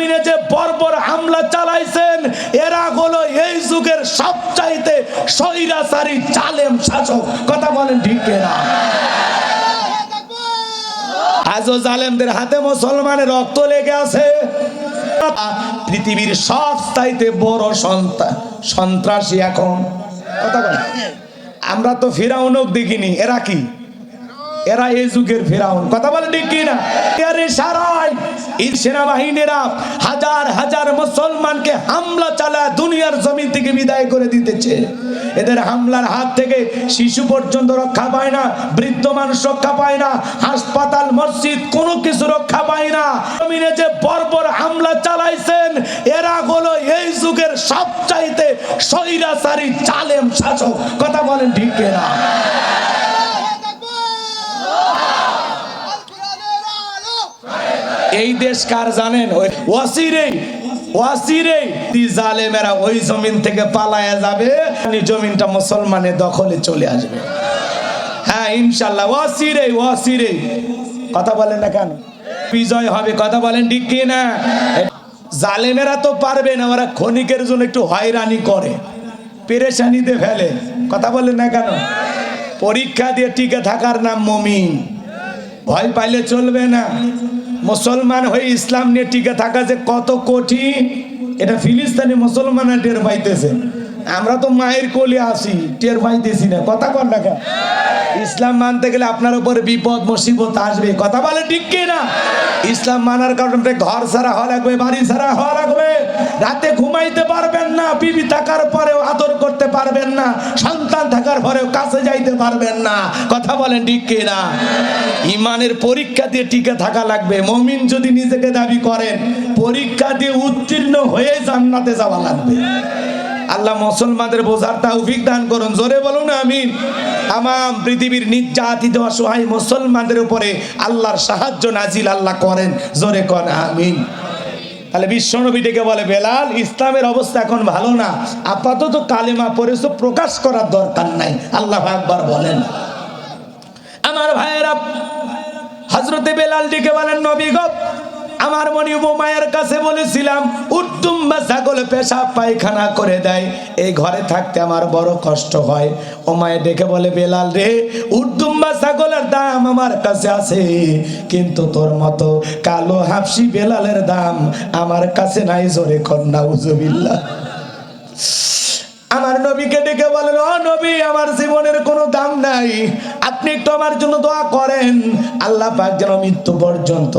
জমিনে যে বর্বর হামলা চালাইছেন এরা হলো এই যুগের সবচাইতে স্বৈরাচারী জালেম শাসক। কথা বলেন ঠিক কিনা? আজও জালেমদের হাতে মুসলমানের রক্ত লেগে আছে। পৃথিবীর সবচাইতে বড় সন্ত্রাসী এখন। কথা বলেন, আমরা তো ফিরাউনও দেখিনি, এরা কি? এরা এই যুগের ফিরাউন। কথা বলে ঠিক কিনা? সেনাবাহিনীরা হাজার হাজার মুসলমানকে হামলা চালায় দুনিয়ার জমি থেকে বিদায় করে দিতেছে। এদের হামলার হাত থেকে শিশু পর্যন্ত রক্ষা পায় না, বৃদ্ধ মানুষ রক্ষা পায় না, হাসপাতাল মসজিদ কোনো কিছু রক্ষা পায় না। জমিনে যে বর্বর হামলা চালাইছেন এরা হলো এই যুগের সবচাইতে স্বৈরাচারী জালেম শাসক। কথা বলেন ঠিক কিনা? এই দেশ কার জানেন? জালেমেরা ওই জমিন থেকে পালায়া যাবে, জমিনটা মুসলমানের দখলে চলে আসবে। হ্যাঁ ইনশাল্লাহ, ওয়াসিরে। কথা বলেন না কেন? বিজয় হবে। কথা বলেন ঠিক কি না? জালেমেরা তো পারবে না, ওরা ক্ষণিকের জন্য একটু হয়রানি করে, পেরেশানিতে ফেলে। কথা বলেন না কেন? পরীক্ষা দিয়ে টিকে থাকার নাম মুমিন। ভয় পাইলে চলবে না। মুসলমান হয়ে ইসলাম নিয়ে টিকে থাকা যে কত কঠিন এটা ফিলিস্তিনি মুসলমানরা টের পাইতেছে। আমরা তো মায়ের কোলে আসি, টের পাইতেছি না। কথা কর না কেন? ইসলাম মানতে গেলে আপনার উপরে বিপদ মুসিবত আসবে। কথা বলে ঠিক কি না? ইসলাম মানার কারণে ঘর ছাড়া হওয়া লাগবে, বাড়ি ছাড়া হওয়া লাগবে, রাতে ঘুমাইতে পারবেন না, বিবি থাকার পরেও আদর করতে পারবেন না, সন্তান থাকার পরেও কাছে যাইতে পারবেন না। কথা বলেন ঠিক কি না? ইমানের পরীক্ষা দিয়ে টিকে থাকা লাগবে। মুমিন যদি নিজেকে দাবি করেন, পরীক্ষা দিয়ে উত্তীর্ণ হয়ে জান্নাতে যাওয়া লাগবে। আল্লাহ মুসলমানদের বোঝার তৌফিক দান করুন। জোরে বলুন আমিন। তামাম পৃথিবীর নির্যাতিত অসহায় মুসলমানদের উপরে আল্লাহর সাহায্য নাজিল আল্লাহ করেন। জোরে কোন আমিন। তাহলে বিশ্বনবী ডেকে বলে, বেলাল ইসলামের অবস্থা এখন ভালো না, আপাতত কালেমা পড়েছো, প্রকাশ করার দরকার নাই। আল্লাহু আকবার বলেন। আমার ভাইয়েরা, হযরতে বেলাল ডেকে বলেন, নবী গো, আমার মনিব মায়ের কাছে বলেছিলাম উট্টুম্বা ছাগল পেশাব পায়খানা করে দেয়, এই ঘরে থাকতে আমার বড় কষ্ট হয়। ও মায়ে ডেকে বলে, বেলাল রে, উট্টুম্বা ছাগলের দাম আমার কাছে আছে, কিন্তু তোর মতো কালো হাফসি বেলালের দাম আমার কাছে নাই। জোরে কর নাউজুবিল্লাহ। আমার নবীকে ডেকে বলেন, ও নবী, আমার জীবনের কোনো দাম নাই, আপনি একটু আমার জন্য দোয়া করেন, আল্লাহ পাক যেন মৃত্যু পর্যন্ত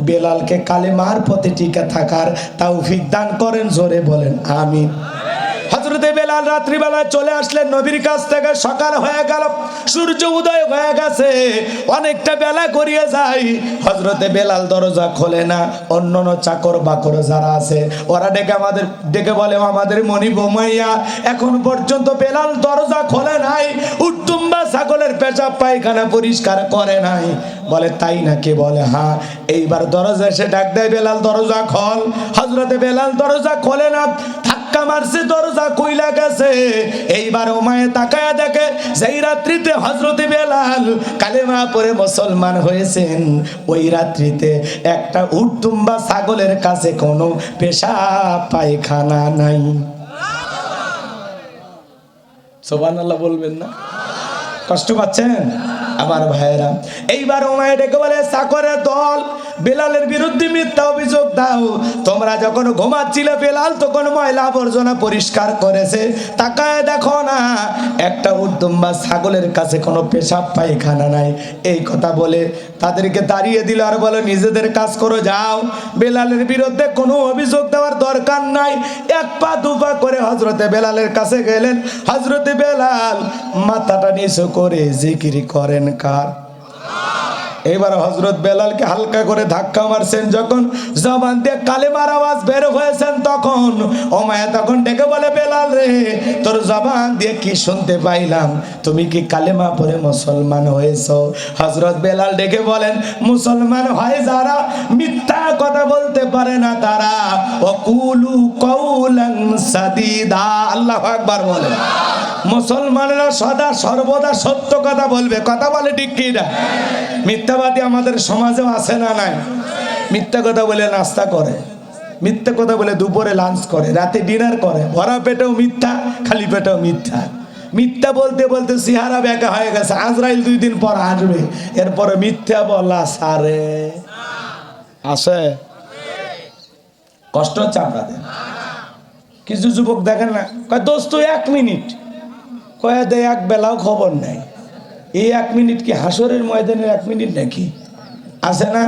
বেলালকে কালেমার পথে টিকে থাকার তৌফিক দান করেন। জোরে বলেন আমিন। হযরতে বেলাল রাত্রিবেলা চলে আসলেন নবীর কাছ থেকে। সকাল হয়ে গেল, সূর্য উদয় হয়ে গেছে, অনেকটা বেলা গড়িয়ে যায়। হযরতে বেলাল দরজা খোলে না। অন্যান্য চাকর বাকর যারা আছে ওরা ডেকে বলে, আমাদের মনিব মাইয়া এখন পর্যন্ত বেলাল দরজা খোলে নাই, উট্টুম্বা ছাগলের পেশাব পায়খানা পরিষ্কার করে নাই। বলে তাই নাকি? বলে হ্যাঁ। এইবার দরজা এসে ডাক দেয়, বেলাল দরজা খোল। হযরতে বেলাল দরজা খোলে না, ধাক্কা মারছে, দরজা খুইলা গেছে। এইবার ওমায়ে তাকায়া দেখে যেই রাত্রিতে হযরতে বেলাল কালেমা পড়ে মুসলমান হয়েছেন, ওই রাত্রিতে একটা উট্টুম্বা ছাগলের কাছে কোনো পেশাব পায়খানা নাই। সুবহানাল্লাহ বলবেন না? কষ্ট পাচ্ছেন আমার ভাইয়েরা? এইবার ওমায়ে ডেকে বলে, চাকরের দল, বেলালের বিরুদ্ধে মিথ্যা অভিযোগ দাও। তোমরা যখন ঘুমাচ্ছিলে বেলাল তখন ময়লা আবর্জনা পরিষ্কার করেছে, তাকায় দেখো না একটা উট্টুম্বা ছাগলের কাছে কোনো পেশাব পায়খানা নাই। এই কথা বলে তাদেরকে তাড়িয়ে দিল আর বলে, নিজেদের কাজ করো, যাও, বেলালের বিরুদ্ধে কোনো অভিযোগ দেওয়ার দরকার নাই। এক পা দুপা করে হযরতে বেলালের কাছে গেলেন। হযরতে বেলাল মাথাটা নিচু করে জিকির করেন কার? এবার হযরত বেলালকে হালকা করে ধাক্কা মারছেন, যখন জবান দিয়ে কালেমার আওয়াজ বের হয়েছেন তখন ওমায়া তখন ডেকে বলে, বেলাল রে, তোর জবান দিয়ে কি শুনতে পাইলাম? তুমি কি কালেমা পড়ে মুসলমান হয়েছো? হযরত বেলাল ডেকে বলেন, মুসলমান হয় যারা মিথ্যা কথা বলতে পারে না তারা, ওয়াকুলু কাউলান সাদীদা। আল্লাহু আকবার বলেন। মুসলমানেরা সদা সর্বদা সত্য কথা বলবে। কথা বলে ঠিক কি না? মিথ্যাবাদী আমাদের সমাজেও আছে না নাই? মিথ্যা কথা বলে নাস্তা করে, মিথ্যা কথা বলে দুপুরে লাঞ্চ করে, রাতে ডিনার করে, ভরা পেটেও মিথ্যা, খালি পেটেও মিথ্যা। মিথ্যা বলতে বলতে চেহারা বেঁকা হয়ে গেছে। আজরাইল 2 দিন পর আসবে, এরপরে মিথ্যা বলা সারে আসে। কষ্ট হচ্ছে আপনাদের? কিছু যুবক দেখেন না, কয় দোস্ত 1 মিনিট, কয়ে দেয় 1 বেলাও খবর নেই। এই 1 মিনিট কি হাসরের ময়দানের 1 মিনিট নাকি? আছে না?